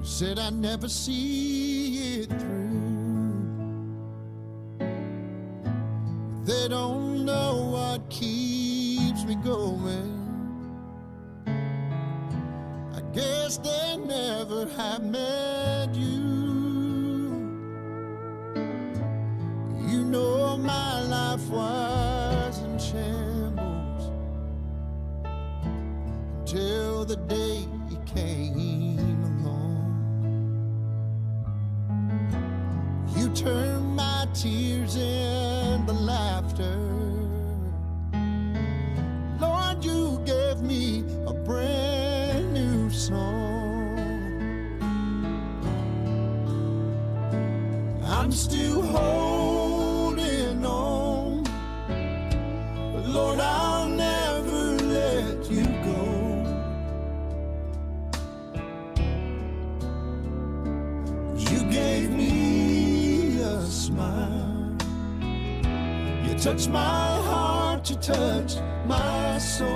Said I'd never see it through. They don't know what keeps me going. I guess they never have met you. You know my life was in shambles until the day you came along. You turned my tears into laughter. Lord, you gave me a brand new song. I'm still holding on, but Lord, I'll never let you go. You gave me a smile. You touched my heart, you touched my soul.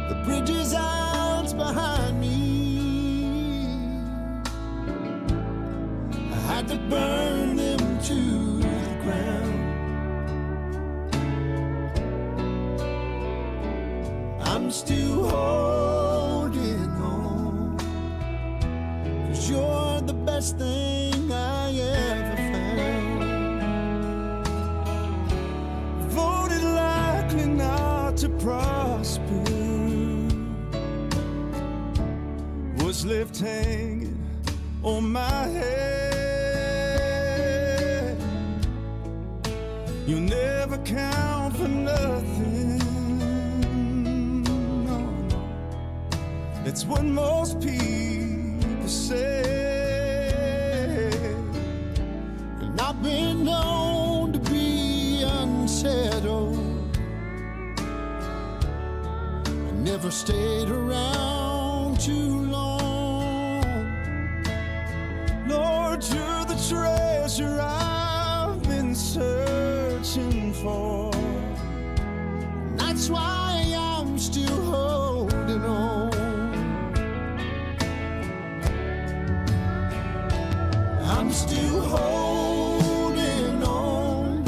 The bridges out behind me, I had to burn them to the ground. I'm still holding on, 'cause you're the best thing I ever found. Voted likely not to prosper, was left hanging on my head. You never count for nothing. No, it's what most people say. And I've been known to be unsettled. I never stayed around too long. Lord, you're the treasure I've been searching for. And that's why I'm still holding on. I'm still holding on.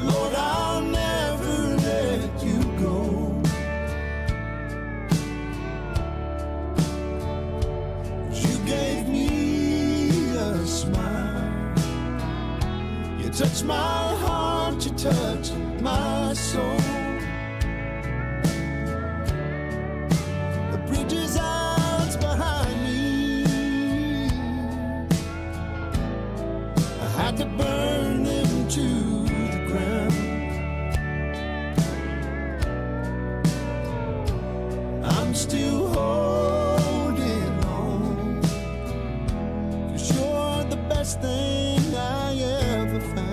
Lord, I'll never let you go. You gave me a smile. You touched my heart, you touched my soul. The bridges out behind me, I had to burn them to the ground. I'm still holding on, 'cause you're the best thing I ever found.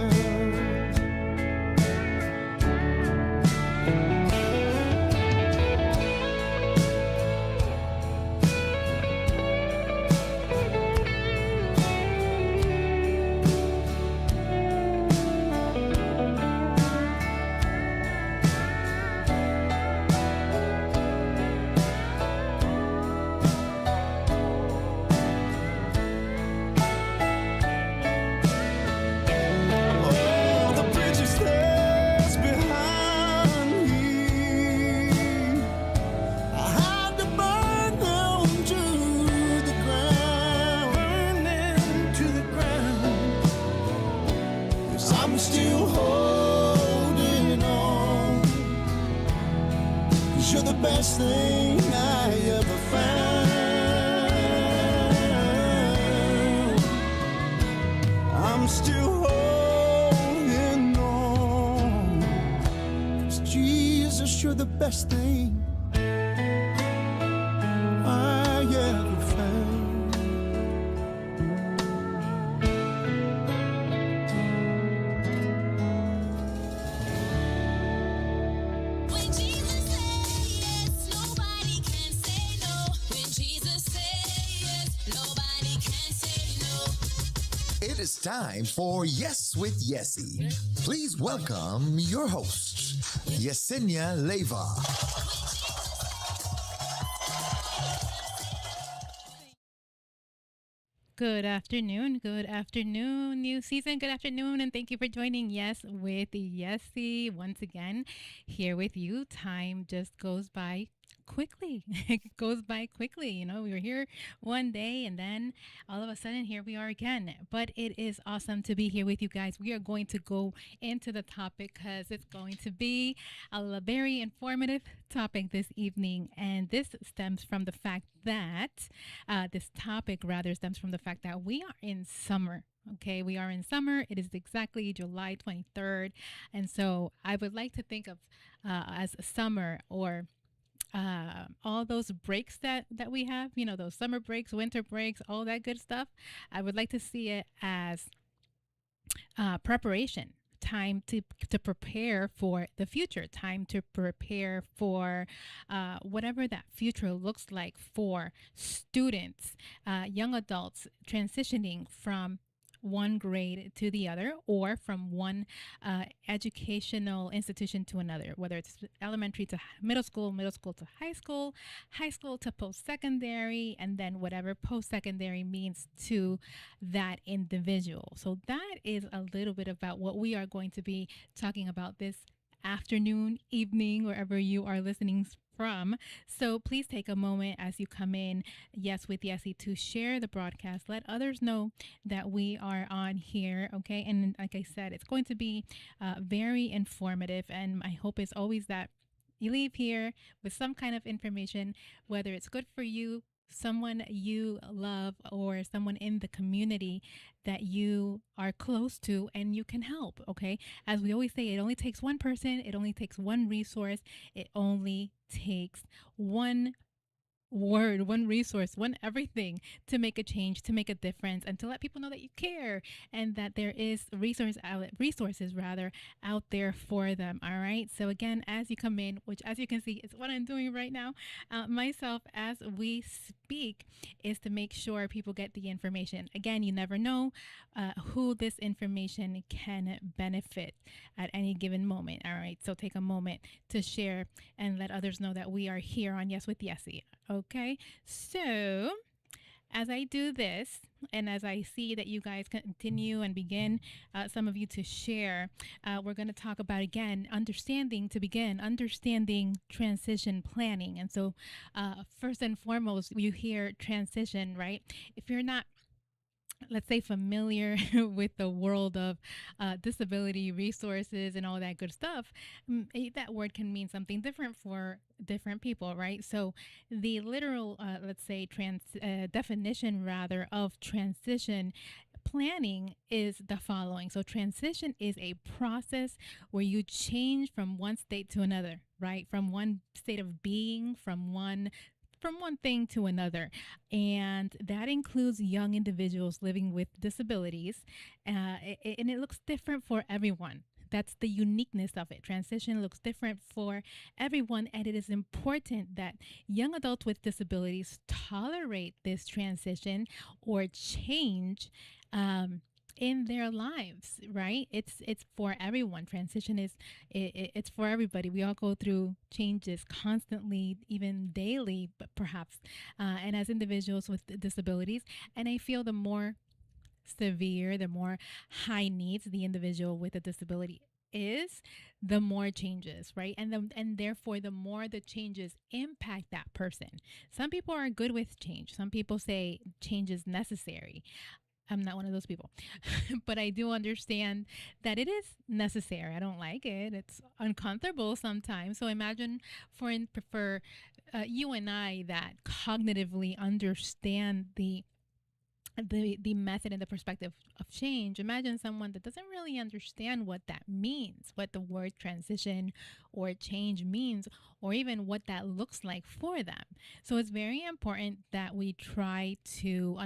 I'm still holding on, 'cause you're the best thing I ever found. I'm still holding on, 'cause Jesus, you're the best thing I ever found. It is time for Yes with Yesse. Please welcome your host, Yesenia Leva. Good afternoon, new season. Good afternoon, and thank you for joining Yes with Yesse once again. Here with you, time just goes by quickly. It goes by quickly. We were here one day, and then all of a sudden, here we are again. But it is awesome to be here with you guys. We are going to go into the topic because it's going to be very informative topic this evening, and this stems from the fact that this topic rather stems from the fact that we are in summer. Okay, we are in summer. It is exactly July 23rd. And so I would like to think of as summer or all those breaks that we have, those summer breaks, winter breaks, all that good stuff. I would like to see it as preparation, time to prepare for the future, time to prepare for whatever that future looks like for students, young adults transitioning from one grade to the other or from one educational institution to another, whether it's elementary to middle school to high school to post secondary, and then whatever post secondary means to that individual. So that is a little bit about what we are going to be talking about this afternoon, evening, wherever you are listening from. So please take a moment as you come in, Yes with Yessie, to share the broadcast. Let others know that we are on here, okay? And like I said, it's going to be very informative. And my hope is always that you leave here with some kind of information, whether it's good for you, someone you love, or someone in the community that you are close to and you can help, okay? As we always say, it only takes one person, it only takes one resource, it only takes one word, one resource, one everything to make a change, to make a difference, and to let people know that you care and that there is resources rather out there for them. All right. So again, as you come in, which as you can see is what I'm doing right now, myself as we speak, is to make sure people get the information. Again, you never know who this information can benefit at any given moment. All right. So take a moment to share and let others know that we are here on Yes with Yessie. Okay, so as I do this, and as I see that you guys continue and begin, some of you to share, we're going to talk about again understanding transition planning. And so, first and foremost, you hear transition, right? If you're not, let's say, familiar with the world of disability resources and all that good stuff, that word can mean something different for different people, right? So the literal, let's say, definition rather of transition planning is the following. So transition is a process where you change from one state to another, right? From one state of being, from one thing to another. And that includes young individuals living with disabilities. And it looks different for everyone. That's the uniqueness of it. Transition looks different for everyone, and it is important that young adults with disabilities tolerate this transition or change in their lives, right? It's for everyone. Transition is it's for everybody. We all go through changes constantly, even daily, but perhaps, and as individuals with disabilities. And I feel the more severe, the more high needs the individual with a disability is, the more changes, right? And therefore the more the changes impact that person. Some people are good with change. Some people say change is necessary. I'm not one of those people, but I do understand that it is necessary. I don't like it. It's uncomfortable sometimes. So imagine for you and I that cognitively understand the method and the perspective of change. Imagine someone that doesn't really understand what that means, what the word transition or change means, or even what that looks like for them. So it's very important that we try to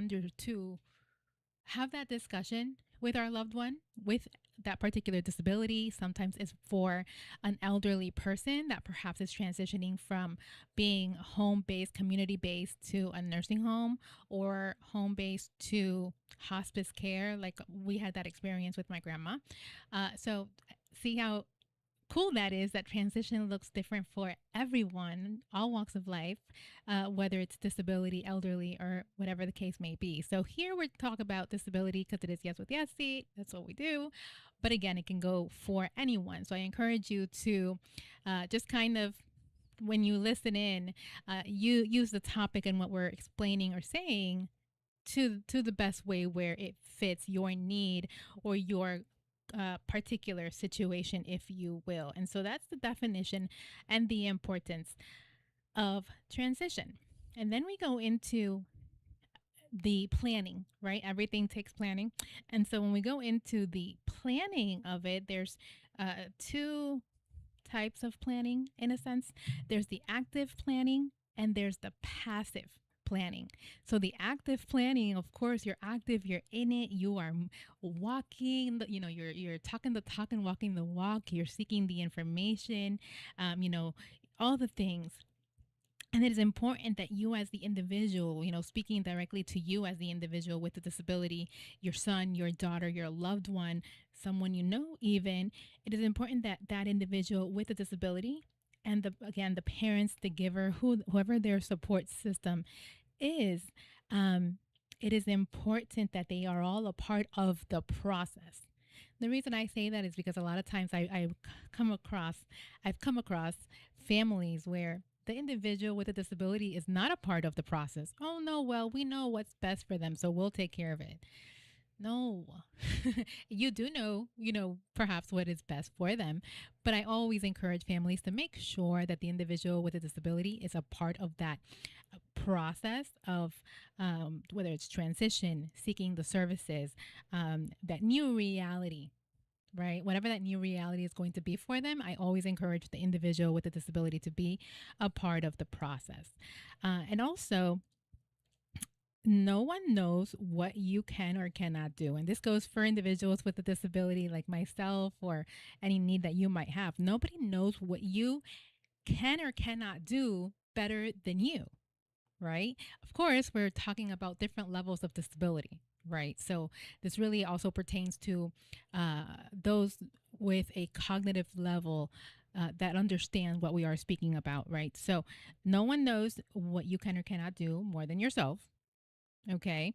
have that discussion with our loved one with that particular disability. Sometimes it's for an elderly person that perhaps is transitioning from being home based, community based to a nursing home, or home based to hospice care. Like we had that experience with my grandma. So see how cool that is that transition looks different for everyone, all walks of life, whether it's disability, elderly, or whatever the case may be. So here we're talking about disability because it is Yes with Yesse. That's what we do. But again, it can go for anyone. So I encourage you to just kind of, when you listen in, you use the topic and what we're explaining or saying to the best way where it fits your need or your particular situation, if you will. And so that's the definition and the importance of transition. And then we go into the planning, right? Everything takes planning. And so when we go into the planning of it, there's two types of planning in a sense. There's the active planning and there's the passive planning. So the active planning, of course, you're active, you're in it, you are walking, you're talking the talk and walking the walk, you're seeking the information, all the things. And it is important that you, as the individual, speaking directly to you as the individual with the disability, your son, your daughter, your loved one, someone you know, even, it is important that that individual with a disability and the parents, the giver, whoever their support system is, it is important that they are all a part of the process. The reason I say that is because a lot of times I've come across families where the individual with a disability is not a part of the process. Oh no, well, we know what's best for them, so we'll take care of it. No, you do know, perhaps what is best for them. But I always encourage families to make sure that the individual with a disability is a part of that process of whether it's transition, seeking the services, that new reality, right? Whatever that new reality is going to be for them, I always encourage the individual with a disability to be a part of the process. And also, no one knows what you can or cannot do. And this goes for individuals with a disability like myself or any need that you might have. Nobody knows what you can or cannot do better than you, right? Of course, we're talking about different levels of disability, right? So this really also pertains to those with a cognitive level that understand what we are speaking about, right? So no one knows what you can or cannot do more than yourself. Okay.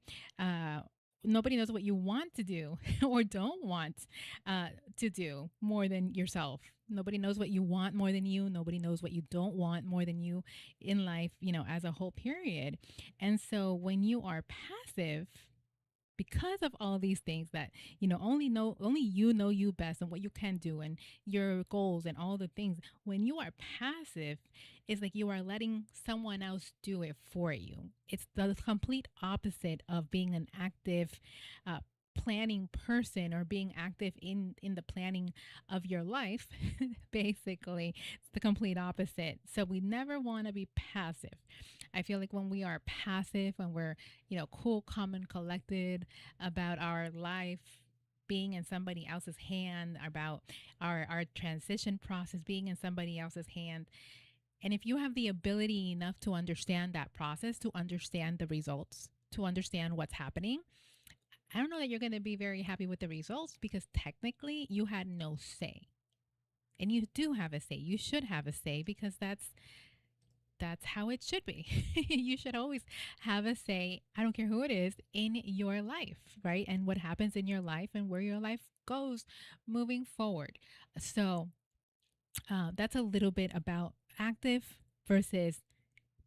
Nobody knows what you want to do or don't want to do more than yourself. Nobody knows what you want more than you. Nobody knows what you don't want more than you in life, as a whole period. And so when you are passive, because of all these things that only you know you best and what you can do and your goals and all the things, when you are passive, it's like you are letting someone else do it for you. It's the complete opposite of being an active planning person or being active in the planning of your life. Basically, it's the complete opposite. So we never want to be passive. I feel like when we are passive, when we're cool, calm, and collected about our life being in somebody else's hand, about our transition process being in somebody else's hand, and if you have the ability enough to understand that process, to understand the results, to understand what's happening, I don't know that you're going to be very happy with the results, because technically you had no say. And you do have a say. You should have a say, because that's how it should be. You should always have a say, I don't care who it is, in your life, right? And what happens in your life and where your life goes moving forward. So that's a little bit about active versus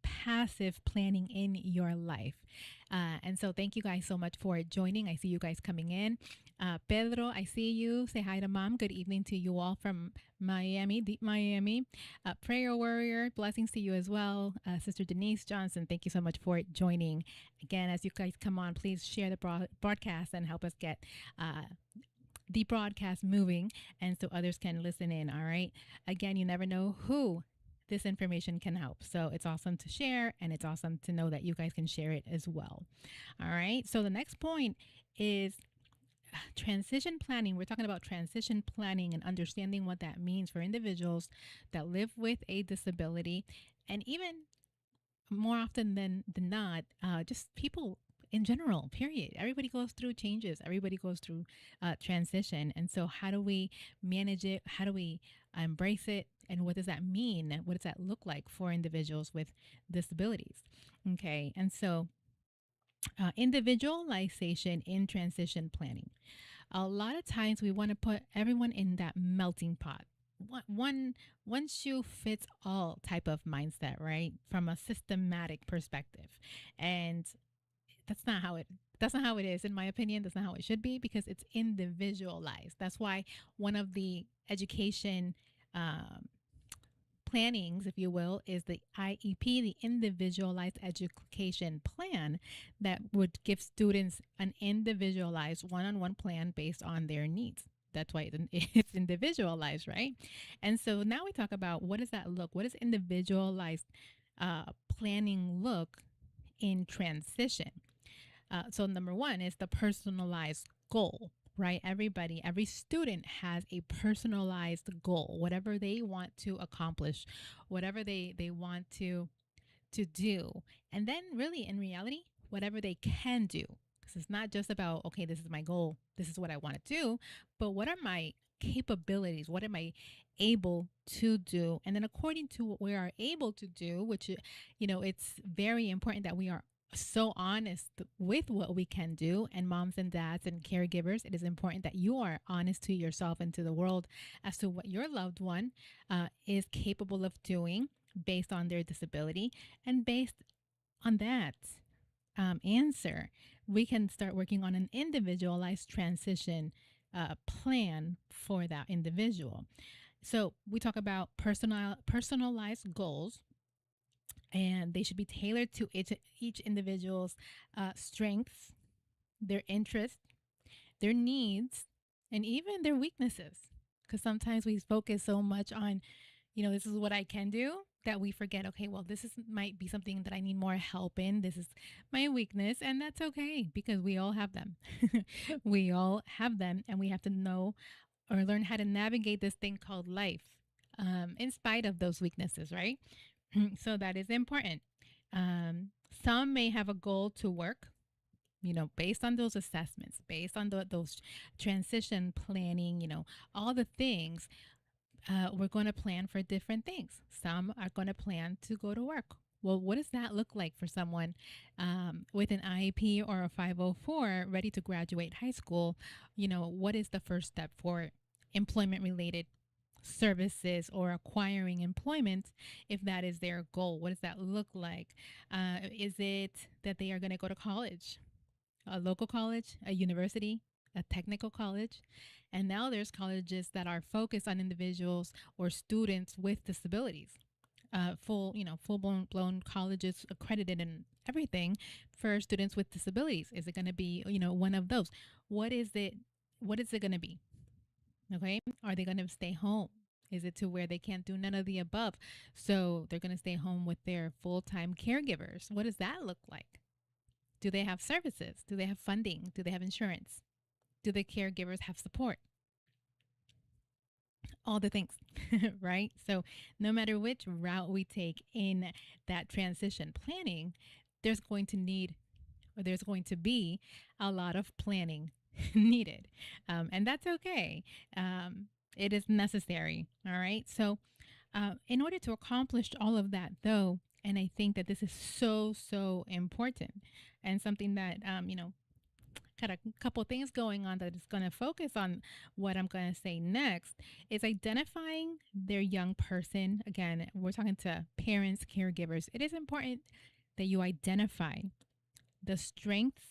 passive planning in your life. And so thank you guys so much for joining. I see you guys coming in. Pedro, I see you. Say hi to mom. Good evening to you all from Miami, deep Miami. Prayer warrior, blessings to you as well. Sister Denise Johnson, thank you so much for joining. Again, as you guys come on, please share the broadcast and help us get the broadcast moving, and so others can listen in. All right. Again, you never know who this information can help. So it's awesome to share, and it's awesome to know that you guys can share it as well. All right. So the next point is transition planning. We're talking about transition planning and understanding what that means for individuals that live with a disability, and even more often than not, just people in general, period. Everybody goes through changes. Everybody goes through transition. And so how do we manage it? How do we embrace it. And what does that mean? What does that look like for individuals with disabilities? Okay. And so, individualization in transition planning. A lot of times we want to put everyone in that melting pot. One shoe fits all type of mindset, right? From a systematic perspective. And that's not how it is, in my opinion. That's not how it should be, because it's individualized. That's why one of the education um, plannings, if you will, is the IEP, the individualized education plan, that would give students an individualized one-on-one plan based on their needs. That's why it's individualized, right? And so now we talk about, what does that look? What does individualized planning look in transition? So number one is the personalized goal, right? Every student has a personalized goal, whatever they want to accomplish, whatever they want to do. And then really, in reality, whatever they can do. Because it's not just about, okay, this is my goal, this is what I want to do, but what are my capabilities? What am I able to do? And then according to what we are able to do, which, it's very important that we are so honest with what we can do. And moms and dads and caregivers, it is important that you are honest to yourself and to the world as to what your loved one is capable of doing based on their disability. And based on that answer, we can start working on an individualized transition plan for that individual. So we talk about personalized goals, and they should be tailored to each individual's strengths, their interests, their needs, and even their weaknesses. Because sometimes we focus so much on, this is what I can do, that we forget, okay, well, might be something that I need more help in. This is my weakness, and that's okay, because we all have them. We all have them, and we have to know or learn how to navigate this thing called life, in spite of those weaknesses, right? So that is important. Some may have a goal to work, based on those assessments, based on those transition planning, all the things. We're going to plan for different things. Some are going to plan to go to work. Well, what does that look like for someone with an IEP or a 504 ready to graduate high school? What is the first step for employment related services or acquiring employment, if that is their goal? What does that look like? Is it that they are going to go to college, a local college, a university, a technical college? And now there's colleges that are focused on individuals or students with disabilities. Full blown colleges accredited and everything for students with disabilities. Is it going to be, one of those? What is it? What is it going to be? Okay. Are they going to stay home? Is it to where they can't do none of the above? So they're going to stay home with their full-time caregivers. What does that look like? Do they have services? Do they have funding? Do they have insurance? Do the caregivers have support? All the things, right? So no matter which route we take in that transition planning, there's going to be a lot of planning needed. And that's okay. It is necessary. All right. So, in order to accomplish all of that, though, and I think that this is so, so important, and something that, got a couple things going on that is going to focus on what I'm going to say next, is identifying their young person. Again, we're talking to parents, caregivers. It is important that you identify the strengths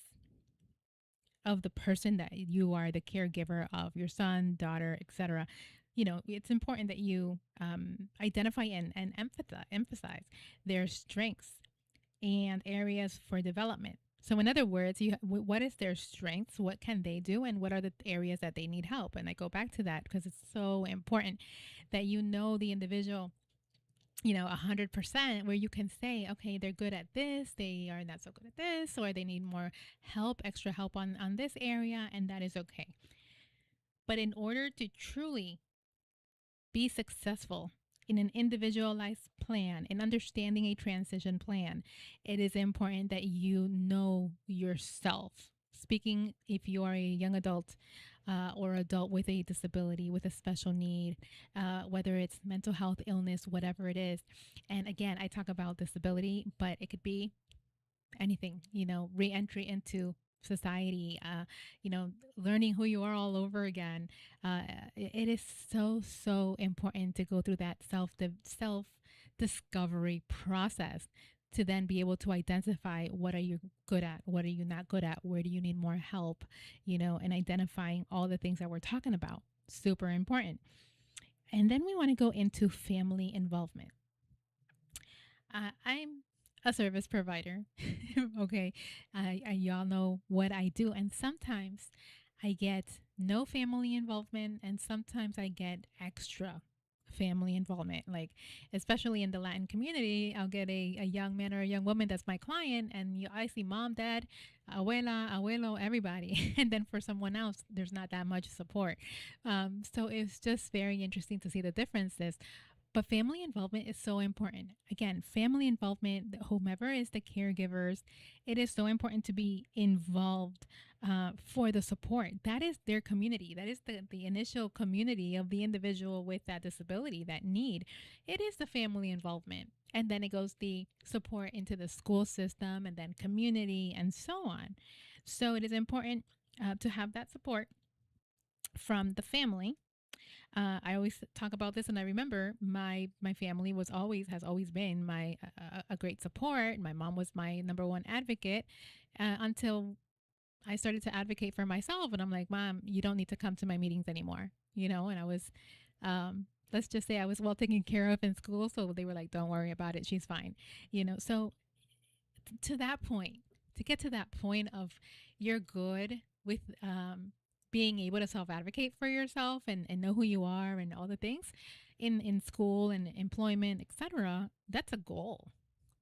of the person that you are the caregiver of, your son, daughter, etc. It's important that you identify and emphasize their strengths and areas for development. So in other words, what is their strengths? What can they do? And what are the areas that they need help? And I go back to that because it's so important that the individual, 100%, where you can say, okay, they're good at this, they are not so good at this, or they need more help, extra help on this area, and that is okay. But in order to truly be successful in an individualized plan, in understanding a transition plan, it is important that you know yourself. Speaking, if you are a young adult, or adult with a disability, with a special need, whether it's mental health, illness, whatever it is. And again, I talk about disability, but it could be anything, reentry into society, learning who you are all over again. It is so, so important to go through that self discovery process to then be able to identify what are you good at, what are you not good at, where do you need more help, and identifying all the things that we're talking about. Super important. And then we want to go into family involvement. I'm a service provider. Okay. Y'all know what I do. And sometimes I get no family involvement, and sometimes I get extra family involvement. Like, especially in the Latin community, I'll get a young man or a young woman that's my client, and I see mom, dad, abuela, abuelo, everybody. And then for someone else, there's not that much support. So it's just very interesting to see the differences. But family involvement is so important. Again, family involvement, whomever is the caregivers, it is so important to be involved for the support. That is their community. That is the initial community of the individual with that disability, that need. It is the family involvement. And then it goes the support into the school system and then community and so on. So it is important to have that support from the family. I always talk about this, and I remember my family has always been my a great support. My mom was my number one advocate until I started to advocate for myself, and I'm like, Mom, you don't need to come to my meetings anymore, And I was, let's just say, I was well taken care of in school, so they were like, Don't worry about it, she's fine, So to that point, to get to that point of you're good with being able to self advocate for yourself and know who you are and all the things in school and employment, etc. That's a goal.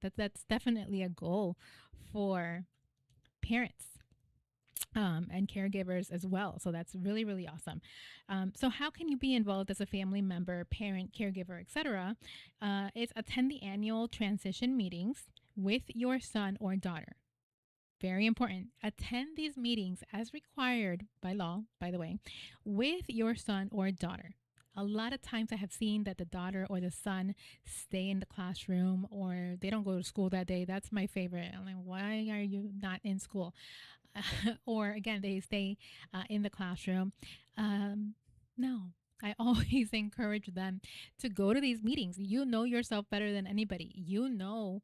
That's definitely a goal for parents and caregivers as well. So that's really, really awesome. So how can you be involved as a family member, parent, caregiver, etc.? It's attend the annual transition meetings with your son or daughter. Very important. Attend these meetings as required by law, by the way, with your son or daughter. A lot of times I have seen that the daughter or the son stay in the classroom or they don't go to school that day. That's my favorite. I'm like, why are you not in school? Or again, they stay in the classroom. No, I always encourage them to go to these meetings. You know yourself better than anybody. You know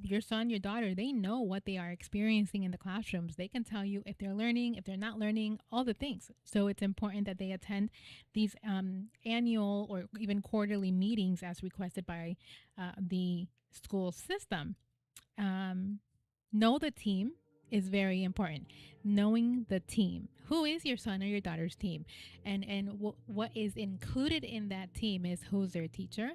your son, your daughter, they know what they are experiencing in the classrooms. They can tell you if they're learning, if they're not learning, all the things. So it's important that they attend these annual or even quarterly meetings as requested by the school system. Know the team is very important. Knowing the team. Who is your son or your daughter's team? And what is included in that team is who's their teacher,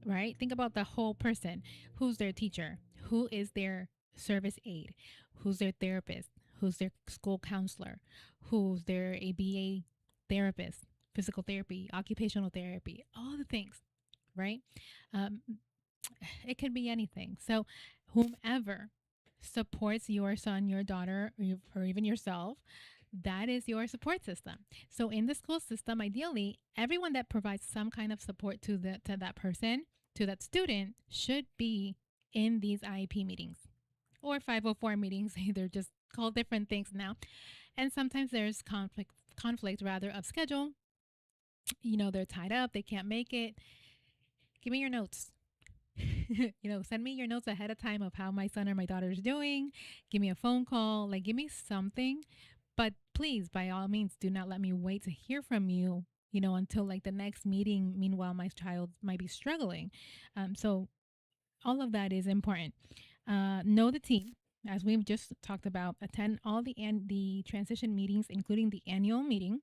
right? Think about the whole person. Who's their teacher? Who is their service aide? Who's their therapist? Who's their school counselor? Who's their ABA therapist? Physical therapy, occupational therapy, all the things, right? Um, it could be anything. So, whomever supports your son, your daughter, or even yourself, that is your support system. So in the school system, ideally, everyone that provides some kind of support to that person, to that student, should be in these IEP meetings or 504 meetings. They're just called different things now. And sometimes there's conflict rather of schedule. They're tied up, they can't make it. Give me your notes. Send me your notes ahead of time of how my son or my daughter is doing. Give me a phone call, like give me something. But please, by all means, do not let me wait to hear from you, until like the next meeting. Meanwhile, my child might be struggling. So all of that is important. Know the team, as we've just talked about. Attend all the transition meetings, including the annual meeting.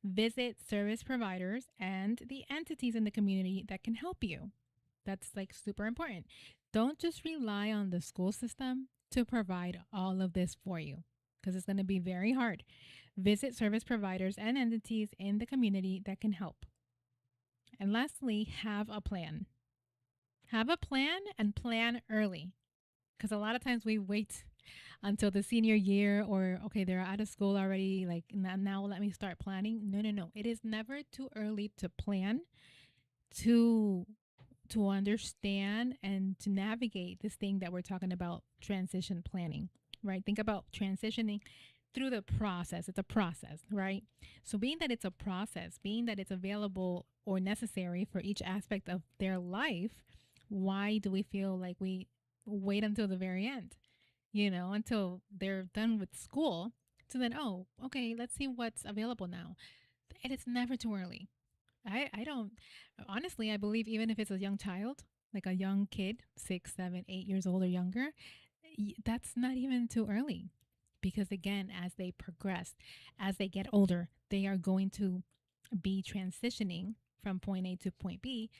Visit service providers and the entities in the community that can help you. That's like super important. Don't just rely on the school system to provide all of this for you, because it's going to be very hard. Visit service providers and entities in the community that can help. And lastly, have a plan. Have a plan and plan early, because a lot of times we wait until the senior year, or okay, they're out of school already, like now let me start planning. No, no, no. It is never too early to plan, to understand and to navigate this thing that we're talking about, transition planning, right? Think about transitioning through the process. It's a process, right? So being that it's a process, being that it's available or necessary for each aspect of their life, why do we feel like we wait until the very end, until they're done with school, to then, oh, okay, let's see what's available now. And it's never too early. I don't, honestly, I believe even if it's a young child, like a young kid, 6, 7, 8 years old or younger, that's not even too early. Because again, as they progress, as they get older, they are going to be transitioning from point A to point B,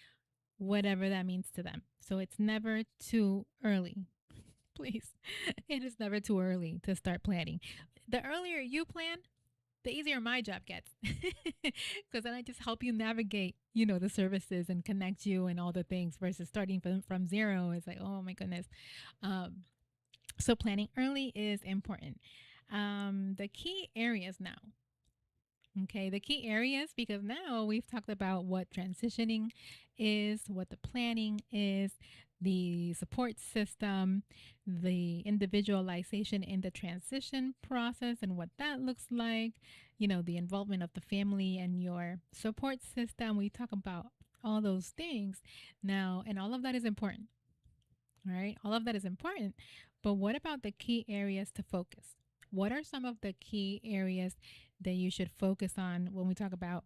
whatever that means to them. So it's never too early. Please. It is never too early to start planning. The earlier you plan, the easier my job gets, because then I just help you navigate, the services and connect you and all the things, versus starting from zero. It's like, oh my goodness. So planning early is important. The key areas now. Okay, the key areas, because now we've talked about what transitioning is, what the planning is, the support system, the individualization in the transition process and what that looks like, the involvement of the family and your support system. We talk about all those things now, and all of that is important, right? All of that is important. But what about the key areas to focus? What are some of the key areas that you should focus on when we talk about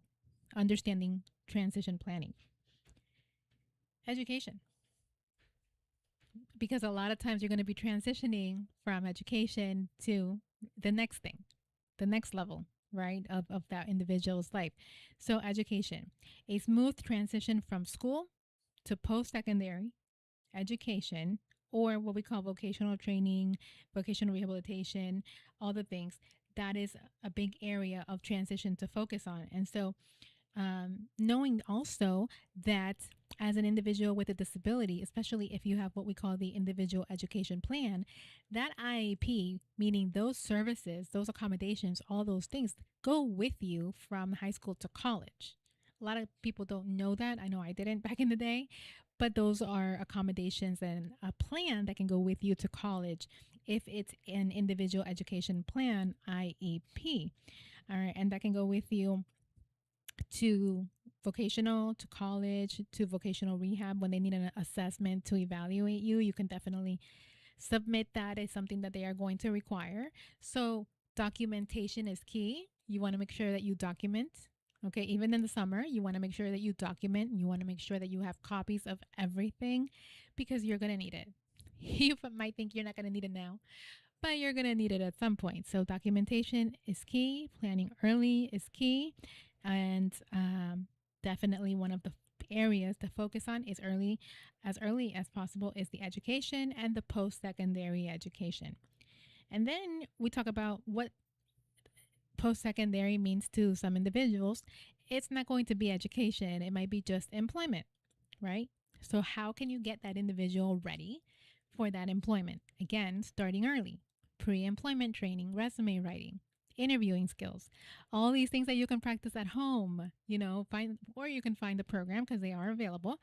understanding transition planning? Education. Because a lot of times you're going to be transitioning from education to the next thing, the next level, right, of that individual's life. So, education, a smooth transition from school to post secondary education, or what we call vocational training, vocational rehabilitation, all the things. That is a big area of transition to focus on. And so, knowing also that as an individual with a disability, especially if you have what we call the individual education plan, that IEP, meaning those services, those accommodations, all those things go with you from high school to college. A lot of people don't know that. I know I didn't back in the day, but those are accommodations and a plan that can go with you to college if it's an individual education plan, IEP. All right. And that can go with you to vocational, to college, to vocational rehab. When they need an assessment to evaluate you, you can definitely submit that as something that they are going to require. So documentation is key. You want to make sure that you document. Okay, even in the summer, you want to make sure that you document. You want to make sure that you have copies of everything, because you're going to need it. You might think you're not going to need it now, but you're going to need it at some point. So documentation is key. Planning early is key. And definitely one of the areas to focus on is as early as possible, is the education and the post-secondary education. And then we talk about what post-secondary means to some individuals. It's not going to be education. It might be just employment, right? So how can you get that individual ready for that employment? Again, starting early, pre-employment training, resume writing, interviewing skills, all these things that you can practice at home, or you can find the program because they are available,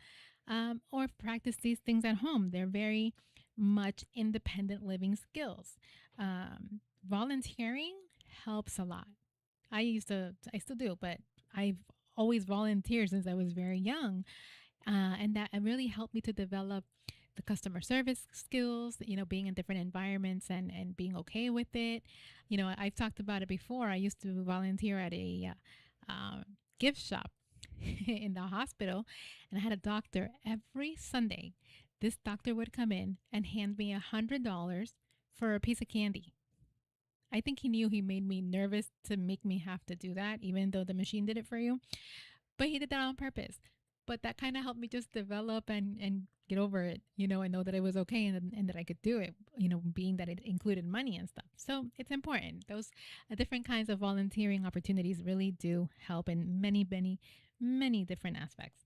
or practice these things at home. They're very much independent living skills. Volunteering helps a lot. I still do, but I've always volunteered since I was very young. And that really helped me to develop the customer service skills, being in different environments and being okay with it. I've talked about it before. I used to volunteer at a gift shop in the hospital, and I had a doctor every Sunday. This doctor would come in and hand me $100 for a piece of candy. I think he knew he made me nervous to make me have to do that, even though the machine did it for you. But he did that on purpose. But that kind of helped me just develop and get over it, and know that it was okay, and that I could do it, being that it included money and stuff. So it's important. Those different kinds of volunteering opportunities really do help in many, many, many different aspects.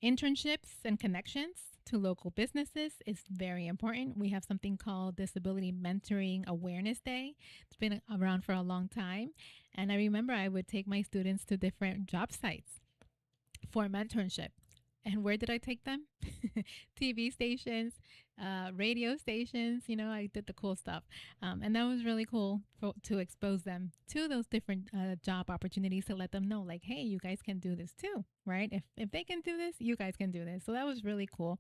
Internships and connections to local businesses is very important. We have something called Disability Mentoring Awareness Day. It's been around for a long time. And I remember I would take my students to different job sites for mentorship. And where did I take them? TV stations, radio stations. I did the cool stuff. And that was really cool to expose them to those different job opportunities to let them know, like, hey, you guys can do this too, right? If they can do this, you guys can do this. So that was really cool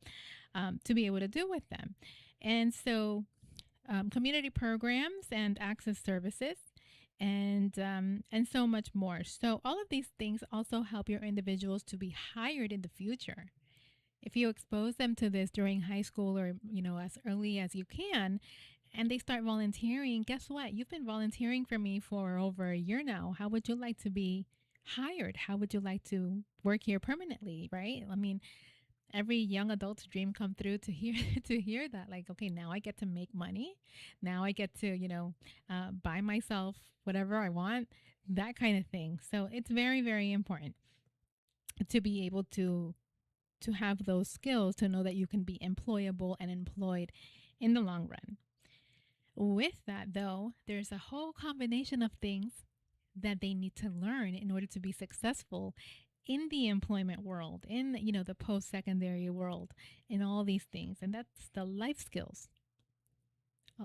to be able to do with them. And so community programs and access services and so much more. So all of these things also help your individuals to be hired in the future. If you expose them to this during high school or as early as you can, and they start volunteering, guess what? You've been volunteering for me for over a year now. How would you like to be hired? How would you like to work here permanently, right? I mean, every young adult's dream come through to hear to hear that, like, okay, now I get to make money, now I get to buy myself whatever I want, that kind of thing. So it's very, very important to be able to have those skills, to know that you can be employable and employed in the long run. With that, though, there's a whole combination of things that they need to learn in order to be successful in the employment world, in the post-secondary world, in all these things. And that's the life skills.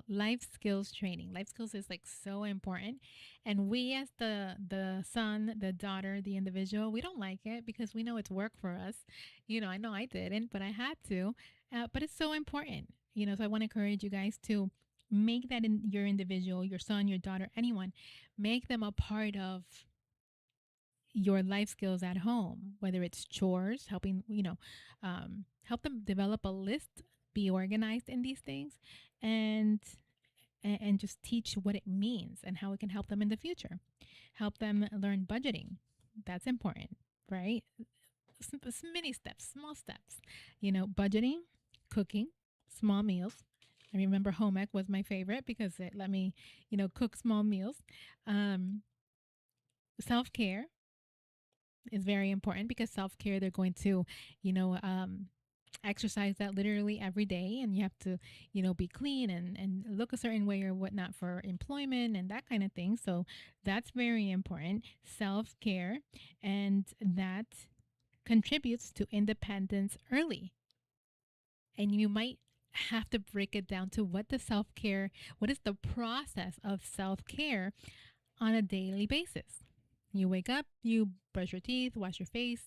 Life skills training. Life skills is like so important. And we as the son, the daughter, the individual, we don't like it because we know it's work for us. I know I didn't, but I had to. But it's so important. So I want to encourage you guys to make that in your individual, your son, your daughter, anyone, make them a part of your life skills at home, whether it's chores, helping, help them develop a list, be organized in these things, and and just teach what it means and how it can help them in the future. Help them learn budgeting. That's important, right? Many steps, small steps. Budgeting, cooking, small meals. I remember home ec was my favorite because it let me, cook small meals. Self care is very important because self care, they're going to, you know, um, exercise that literally every day, and you have to, be clean and look a certain way or whatnot for employment and that kind of thing. So that's very important. Self care, and that contributes to independence early. And you might have to break it down to what is the process of self care on a daily basis. You wake up, you brush your teeth, wash your face,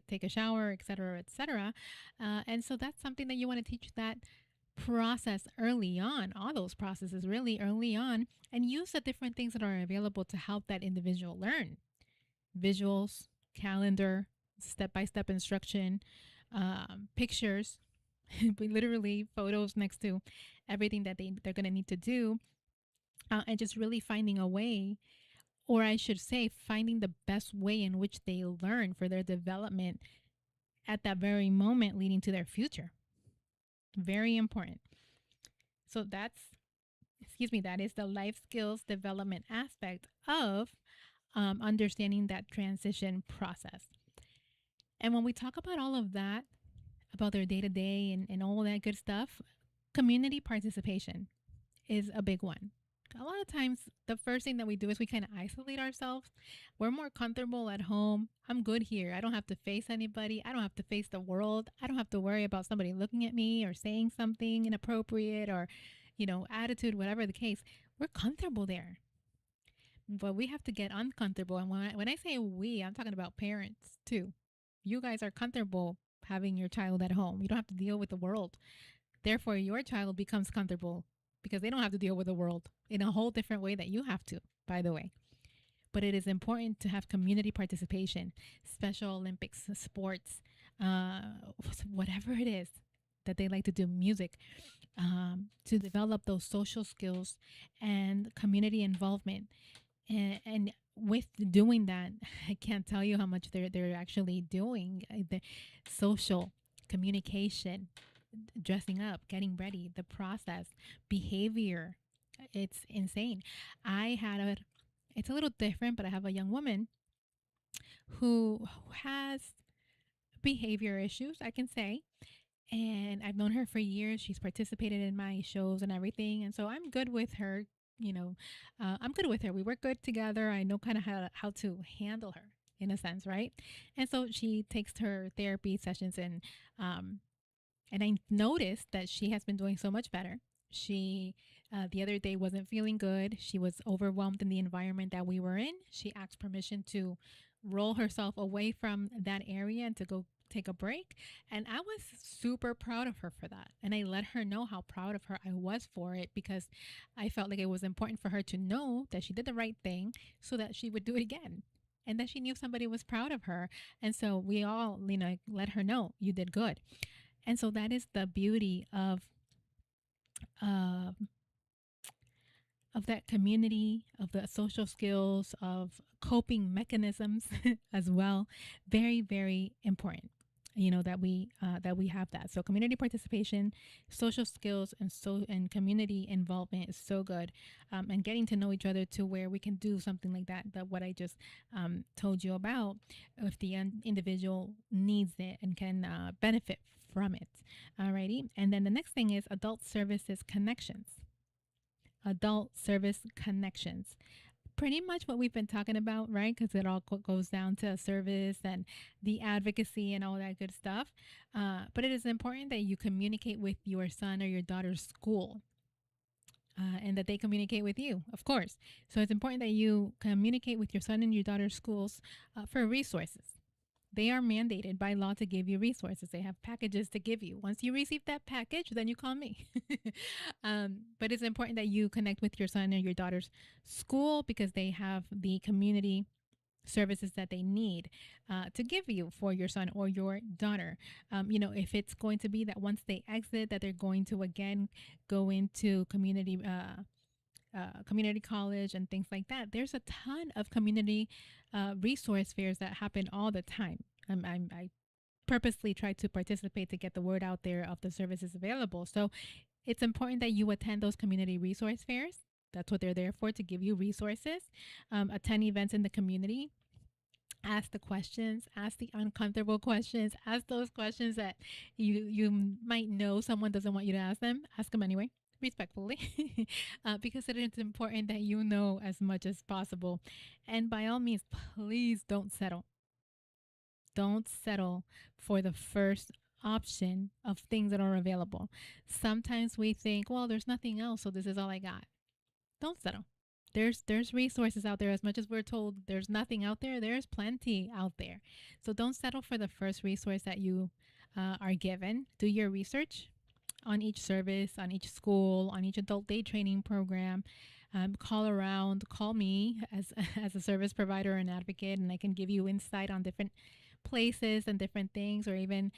take a shower, etc., etc. And so that's something that you want to teach that process early on, all those processes really early on, and use the different things that are available to help that individual learn. Visuals, calendar, step by step instruction, pictures, literally photos next to everything that they're going to need to do, and just really finding a way, or I should say, finding the best way in which they learn for their development at that very moment leading to their future. Very important. So that is the life skills development aspect of understanding that transition process. And when we talk about all of that, about their day to day and all that good stuff, community participation is a big one. A lot of times, the first thing that we do is we kind of isolate ourselves. We're more comfortable at home. I'm good here. I don't have to face anybody. I don't have to face the world. I don't have to worry about somebody looking at me or saying something inappropriate or, attitude, whatever the case. We're comfortable there. But we have to get uncomfortable. And when I say we, I'm talking about parents too. You guys are comfortable having your child at home. You don't have to deal with the world. Therefore, your child becomes comfortable because they don't have to deal with the world in a whole different way that you have to, by the way. But it is important to have community participation, Special Olympics, sports, whatever it is that they like to do, music, to develop those social skills and community involvement. And with doing that, I can't tell you how much they're actually doing. The social communication, dressing up, getting ready, the process, behavior. It's insane. It's a little different, but I have a young woman who has behavior issues, I can say. And I've known her for years. She's participated in my shows and everything. And so I'm good with her. You know, I'm good with her. We work good together. I know kind of how to handle her in a sense, right? And so she takes her therapy sessions, um, and I noticed that she has been doing so much better. She, the other day, wasn't feeling good. She was overwhelmed in the environment that we were in. She asked permission to roll herself away from that area and to go take a break. And I was super proud of her for that. And I let her know how proud of her I was for it, because I felt like it was important for her to know that she did the right thing so that she would do it again. And that she knew somebody was proud of her. And so we all, let her know you did good. And so that is the beauty uh, of that community, of the social skills, of coping mechanisms as well. Very, very important. That we have that. So community participation, social skills, and community involvement is so good, and getting to know each other to where we can do something like that. That what I just told you about, if the individual needs it and can benefit from it. Alrighty, and then the next thing is adult services connections. Adult service connections. Pretty much what we've been talking about, right? Because it all goes down to service and the advocacy and all that good stuff. But it is important that you communicate with your son or your daughter's school, and that they communicate with you, of course. So it's important that you communicate with your son and your daughter's schools for resources. They are mandated by law to give you resources. They have packages to give you. Once you receive that package, then you call me. But it's important that you connect with your son or your daughter's school, because they have the community services that they need to give you for your son or your daughter. If it's going to be that once they exit, that they're going to again go into community college and things like that. There's a ton of community resource fairs that happen all the time. I purposely try to participate to get the word out there of the services available. So it's important that you attend those community resource fairs. That's what they're there for, to give you resources. Attend events in the community. Ask the questions, ask the uncomfortable questions, ask those questions that you might know someone doesn't want you to ask them. Ask them anyway, respectfully, because it is important that you know as much as possible. And by all means, please don't settle. Don't settle for the first option of things that are available. Sometimes we think, well, there's nothing else, so this is all I got. Don't settle. There's resources out there. As much as we're told there's nothing out there, there's plenty out there. So don't settle for the first resource that you are given. Do your research on each service, on each school, on each adult day training program. Call around, call me as as a service provider and advocate, and I can give you insight on different places and different things, or even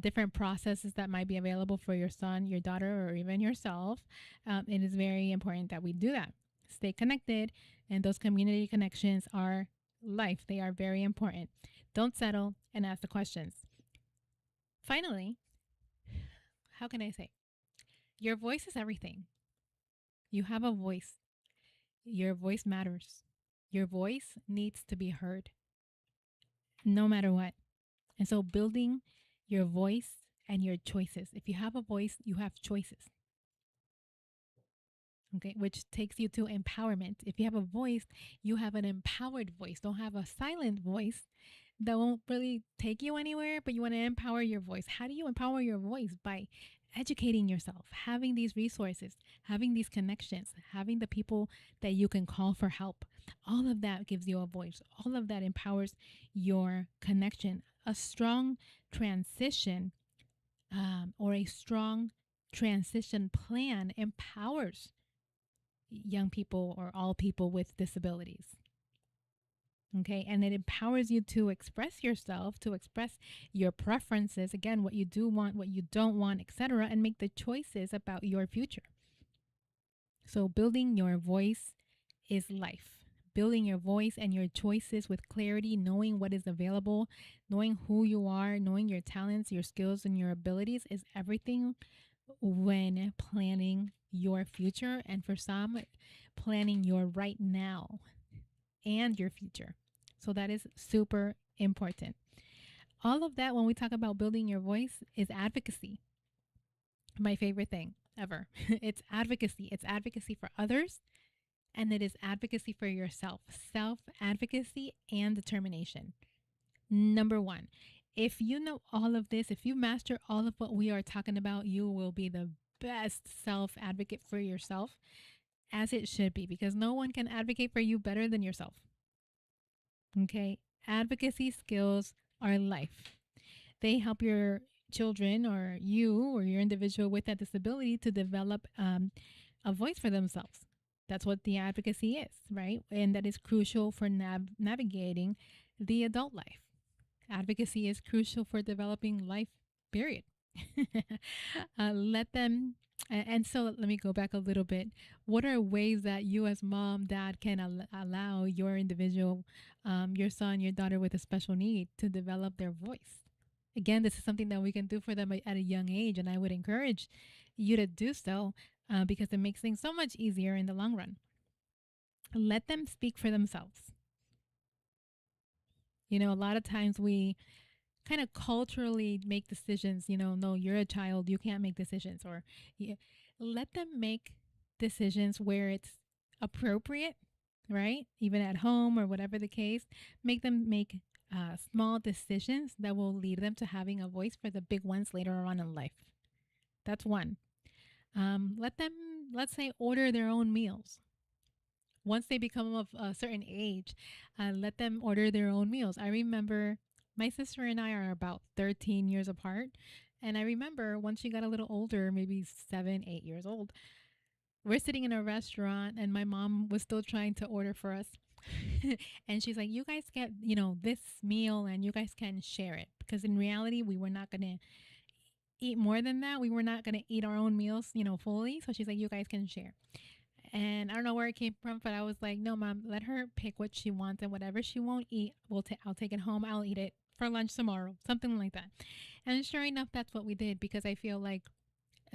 different processes that might be available for your son, your daughter, or even yourself. It is very important that we do that. Stay connected, and those community connections are life. They are very important. Don't settle, and ask the questions. Finally, how can I say? Your voice is everything. You have a voice. Your voice matters. Your voice needs to be heard no matter what. And so, building your voice and your choices. If you have a voice, you have choices. Okay, which takes you to empowerment. If you have a voice, you have an empowered voice. Don't have a silent voice that won't really take you anywhere, but you want to empower your voice. How do you empower your voice? By educating yourself, having these resources, having these connections, having the people that you can call for help. All of that gives you a voice. All of that empowers your connection. A strong transition, or a strong transition plan empowers young people or all people with disabilities. Okay, and it empowers you to express yourself, to express your preferences, again, what you do want, what you don't want, etc., and make the choices about your future. So building your voice is life. Building your voice and your choices with clarity, knowing what is available, knowing who you are, knowing your talents, your skills, and your abilities is everything when planning your future, and for some, planning your right now and your future. So that is super important. All of that, when we talk about building your voice, is advocacy. My favorite thing ever. It's advocacy. It's advocacy for others, and it is advocacy for yourself. Self advocacy and determination. Number one, if you know all of this, if you master all of what we are talking about, you will be the best self advocate for yourself, as it should be, because no one can advocate for you better than yourself. Okay. Advocacy skills are life. They help your children or you or your individual with that disability to develop a voice for themselves. That's what the advocacy is, right? And that is crucial for navigating the adult life. Advocacy is crucial for developing life, period. Let them, and so let me go back a little bit. What are ways that you, as mom, dad, can allow your individual, your son, your daughter with a special need to develop their voice? Again, this is something that we can do for them at a young age, and I would encourage you to do so because it makes things so much easier in the long run. Let them speak for themselves. You know, a lot of times we kind of culturally make decisions, no, you're a child, you can't make decisions, or yeah, let them make decisions where it's appropriate, right? Even at home or whatever the case, make them make small decisions that will lead them to having a voice for the big ones later on in life. That's one. Let them, let's say, order their own meals. Once they become of a certain age, let them order their own meals. I remember my sister and I are about 13 years apart. And I remember once she got a little older, maybe 7, 8 years old, we're sitting in a restaurant and my mom was still trying to order for us. And she's like, you guys get, this meal and you guys can share it. Because in reality, we were not going to eat more than that. We were not going to eat our own meals, fully. So she's like, you guys can share. And I don't know where it came from, but I was like, no, mom, let her pick what she wants, and whatever she won't eat, I'll take it home. I'll eat it for lunch tomorrow, something like that. And sure enough, that's what we did, because I feel like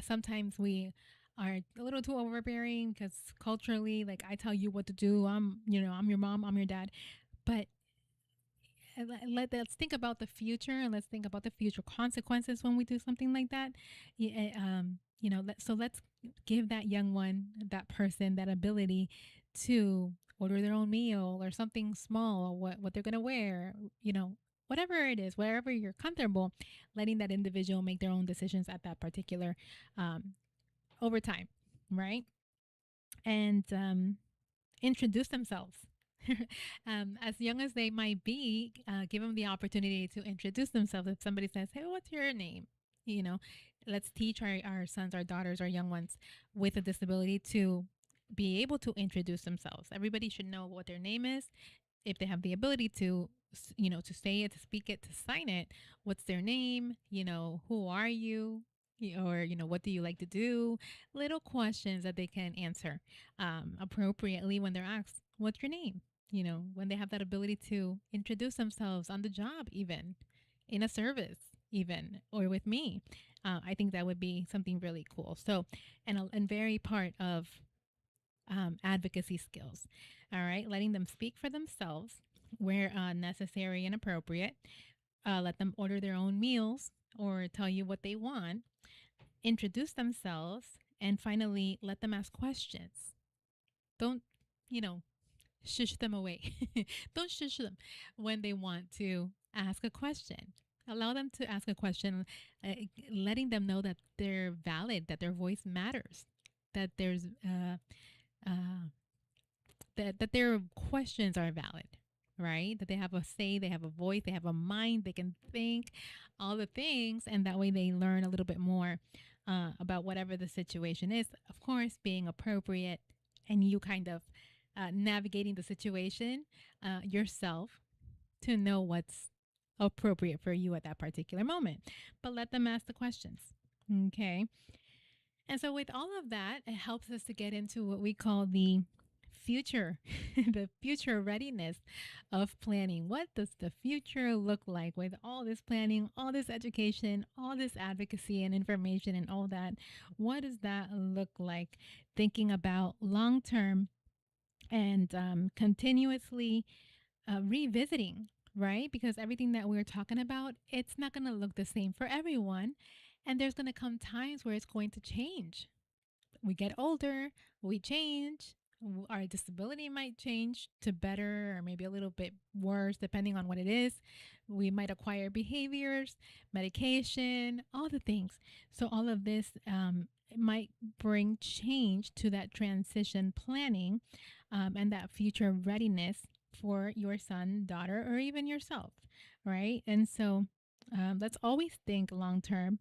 sometimes we are a little too overbearing, because culturally, like, I tell you what to do. I'm your mom, I'm your dad. But let's think about the future, and let's think about the future consequences when we do something like that. So let's give that young one, that person, that ability to order their own meal or something small, what they're gonna wear, whatever it is, wherever you're comfortable, letting that individual make their own decisions at that particular over time, right? And introduce themselves. As young as they might be, give them the opportunity to introduce themselves. If somebody says, hey, what's your name? You know, let's teach our sons, our daughters, our young ones with a disability to be able to introduce themselves. Everybody should know what their name is. If they have the ability to, to say it, to speak it, to sign it, what's their name? Who are you? Or, what do you like to do? Little questions that they can answer appropriately when they're asked, what's your name? When they have that ability to introduce themselves on the job, even in a service, even, or with me. I think that would be something really cool. So, and very part of advocacy skills. All right. Letting them speak for themselves where necessary and appropriate. Let them order their own meals or tell you what they want. Introduce themselves. And finally, let them ask questions. Don't, shush them away. Don't shush them when they want to ask a question. Allow them to ask a question, letting them know that they're valid, that their voice matters, that there's that their questions are valid, right? That they have a say, they have a voice, they have a mind, they can think, all the things, and that way they learn a little bit more about whatever the situation is. Of course, being appropriate, and you kind of navigating the situation yourself to know what's appropriate for you at that particular moment. But let them ask the questions. Okay. And so, with all of that, it helps us to get into what we call the future, the future readiness of planning. What does the future look like with all this planning, all this education, all this advocacy and information and all that? What does that look like? Thinking about long term and continuously revisiting right? Because everything that we're talking about, it's not going to look the same for everyone. And there's going to come times where it's going to change. We get older, we change. Our disability might change to better or maybe a little bit worse, depending on what it is. We might acquire behaviors, medication, all the things. So, all of this might bring change to that transition planning and that future readiness for your son, daughter, or even yourself, right? And so, let's always think long term,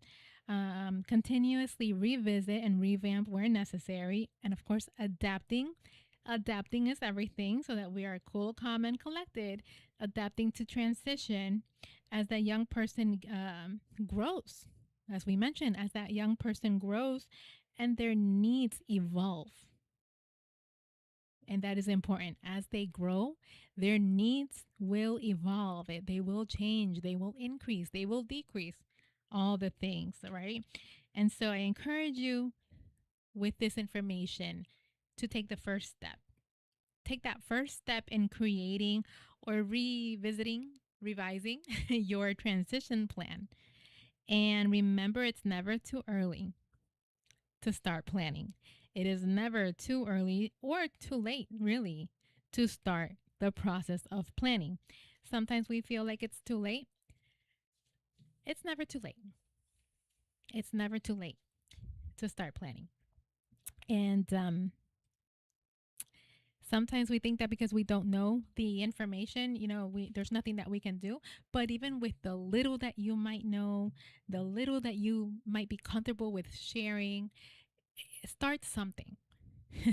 continuously revisit and revamp where necessary, and of course, adapting. Adapting is everything so that we are cool, calm, and collected, adapting to transition as that young person grows. As we mentioned, as that young person grows and their needs evolve. And that is important. As they grow, their needs will evolve. They will change. They will increase. They will decrease. All the things, right? And so I encourage you with this information to take the first step. Take that first step in creating or revisiting, revising your transition plan. And remember, it's never too early to start planning. It is never too early or too late, really, to start the process of planning. Sometimes we feel like it's too late. It's never too late. It's never too late to start planning. And sometimes we think that because we don't know the information, there's nothing that we can do. But even with the little that you might know, the little that you might be comfortable with sharing, start something.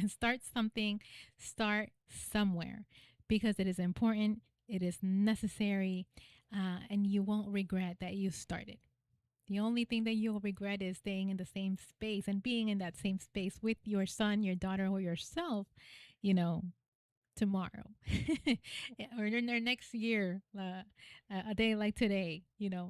Start something, start somewhere because it is important, it is necessary, and you won't regret that you started. The only thing that you'll regret is staying in the same space and being in that same space with your son, your daughter, or yourself, you know, tomorrow or next year, a day like today,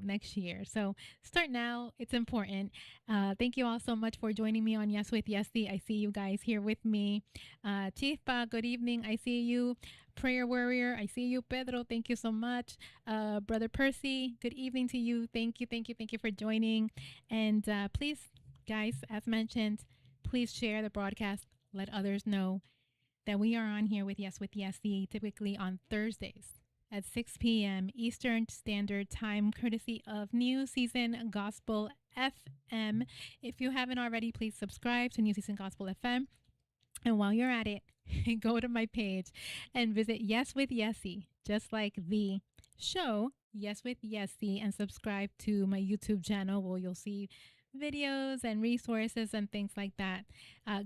next year. So start now. It's important. Thank you all so much for joining me on Yes with Yesse. I see you guys here with me. Chifa, good evening. I see you. Prayer Warrior, I see you. Pedro, thank you so much. Brother Percy, good evening to you. Thank you, thank you, thank you for joining. And please, guys, as mentioned, please share the broadcast. Let others know that we are on here with Yes with Yesse, typically on Thursdays at 6 p.m. Eastern Standard Time, courtesy of New Season Gospel FM. If you haven't already, please subscribe to New Season Gospel FM. And while you're at it, go to my page and visit Yes with Yesse, just like the show Yes with Yesse, and subscribe to my YouTube channel where you'll see videos and resources and things like that.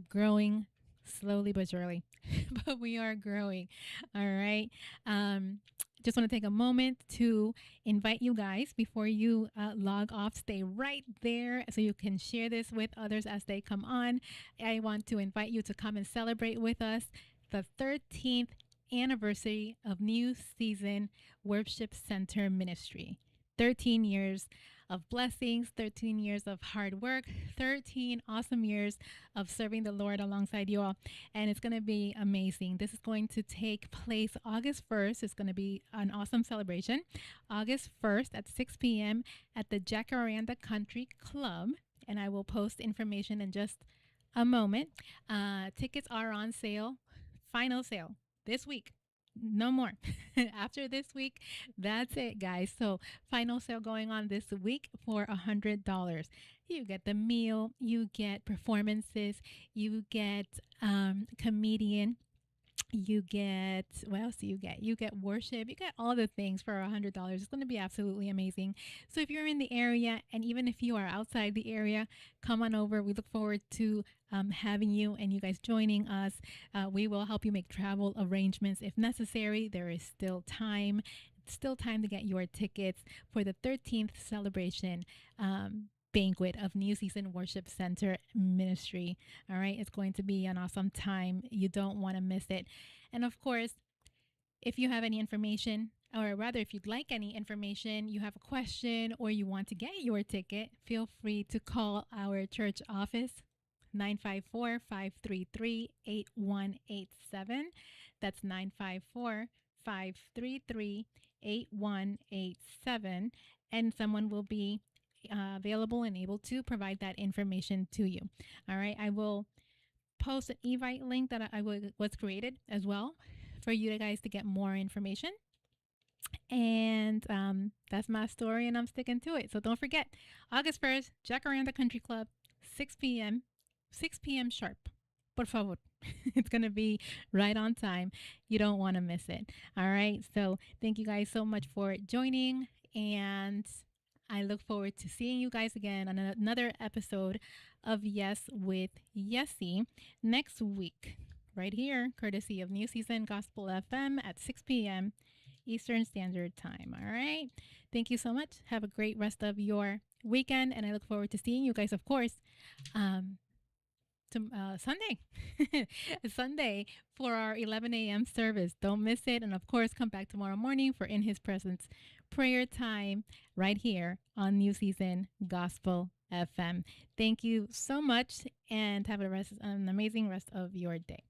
Growing slowly but surely, but we are growing. All right. Just want to take a moment to invite you guys before you log off. Stay right there so you can share this with others as they come on. I want to invite you to come and celebrate with us the 13th anniversary of New Season Worship Center Ministry. 13 years of blessings, 13 years of hard work, 13 awesome years of serving the Lord alongside you all. And it's going to be amazing. This is going to take place August 1st. It's going to be an awesome celebration. August 1st at 6 p.m. at the Jacaranda Country Club. And I will post information in just a moment. Tickets are on sale, final sale this week. No more. After this week, that's it, guys. So final sale going on this week for $100. You get the meal, you get performances, you get comedian, you get, what else do you get? You get worship, you get all the things for $100. It's going to be absolutely amazing. So if you're in the area, and even if you are outside the area, come on over. We look forward to having you and you guys joining us. We will help you make travel arrangements if necessary. There is still time. Still time to get your tickets for the 13th celebration banquet of New Season Worship Center Ministry. All right. It's going to be an awesome time. You don't want to miss it. And of course, if you have any information, or rather, if you'd like any information, you have a question, or you want to get your ticket, feel free to call our church office, 954-533-8187. That's 954-533-8187. 8187, and someone will be available and able to provide that information to you. All right. I will post an Evite link that was created as well for you guys to get more information. And that's my story, and I'm sticking to it. So don't forget, August 1st, Jacaranda Country Club, 6 p.m., 6 p.m. sharp. Por favor. It's going to be right on time. You don't want to miss it. All right. So thank you guys so much for joining. And I look forward to seeing you guys again on another episode of Yes with Yesse next week, right here, courtesy of New Season Gospel FM at 6 p.m. Eastern Standard Time. All right. Thank you so much. Have a great rest of your weekend. And I look forward to seeing you guys, of course, Sunday. Sunday for our 11 a.m. service. Don't miss it. And of course, come back tomorrow morning for In His Presence prayer time right here on New Season Gospel FM. Thank you so much and have an amazing rest of your day.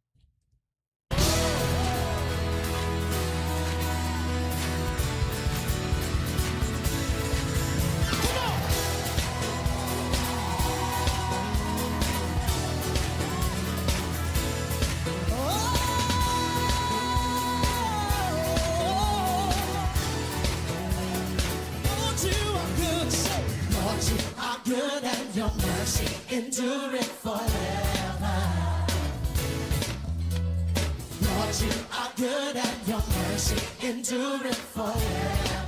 Good and your mercy endureth forever. Lord, you are good and your mercy endureth forever.